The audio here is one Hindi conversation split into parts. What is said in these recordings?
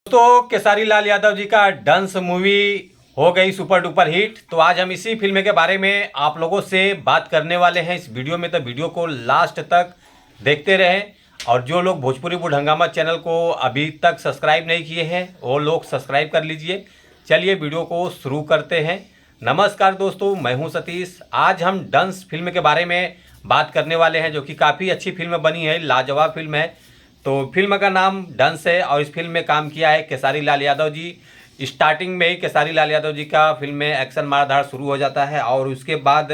दोस्तों केसारी लाल यादव जी का डंस मूवी हो गई सुपर डुपर हिट। तो आज हम इसी फिल्म के बारे में आप लोगों से बात करने वाले हैं इस वीडियो में। तो वीडियो को लास्ट तक देखते रहें और जो लोग भोजपुरी बुढ़ंगामा चैनल को अभी तक सब्सक्राइब नहीं किए हैं वो लोग सब्सक्राइब कर लीजिए। चलिए वीडियो को शुरू करते हैं। नमस्कार दोस्तों, मैं हूं सतीश। आज हम डंस फिल्म के बारे में बात करने वाले हैं जो कि काफ़ी अच्छी फिल्म बनी है, लाजवाब फिल्म है। तो फिल्म का नाम डंस है और इस फिल्म में काम किया है केसारी लाल यादव जी। स्टार्टिंग में ही केसारी लाल यादव जी का फिल्म में एक्शन मारधाड़ शुरू हो जाता है और उसके बाद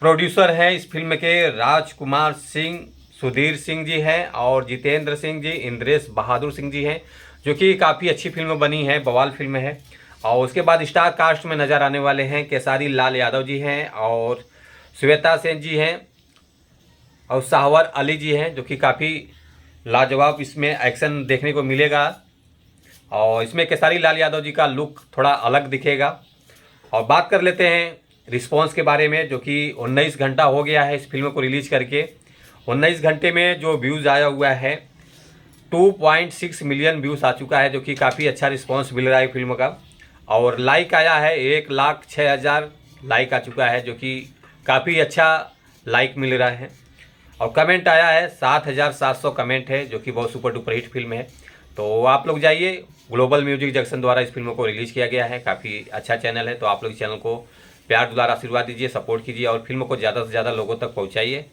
प्रोड्यूसर हैं इस फिल्म के राजकुमार सिंह, सुधीर सिंह जी हैं और जितेंद्र सिंह जी, इंद्रेश बहादुर सिंह जी हैं, जो कि काफ़ी अच्छी फिल्म बनी है, बवाल फिल्म है। और उसके बाद स्टार कास्ट में नज़र आने वाले हैं केसारी लाल यादव जी हैं और श्वेता सेन जी हैं और शाहवर अली जी हैं, जो कि काफ़ी लाजवाब इसमें एक्शन देखने को मिलेगा। और इसमें केसारी लाल यादव जी का लुक थोड़ा अलग दिखेगा। और बात कर लेते हैं रिस्पॉन्स के बारे में, जो कि 19 घंटा हो गया है इस फिल्म को रिलीज़ करके। 19 घंटे में जो व्यूज़ आया हुआ है 2.6 मिलियन व्यूज़ आ चुका है, जो कि काफ़ी अच्छा रिस्पॉन्स मिल रहा है फिल्म का। और लाइक आया है 1,06,000 लाइक आ चुका है, जो कि काफ़ी अच्छा लाइक मिल रहा है। और कमेंट आया है 7,700 कमेंट है, जो कि बहुत सुपर डुपर हिट फिल्म है। तो आप लोग जाइए, ग्लोबल म्यूजिक जंक्शन द्वारा इस फिल्म को रिलीज़ किया गया है। काफ़ी अच्छा चैनल है, तो आप लोग इस चैनल को प्यार दुलार आशीर्वाद दीजिए, सपोर्ट कीजिए और फिल्म को ज़्यादा से ज़्यादा लोगों तक पहुँचाइए।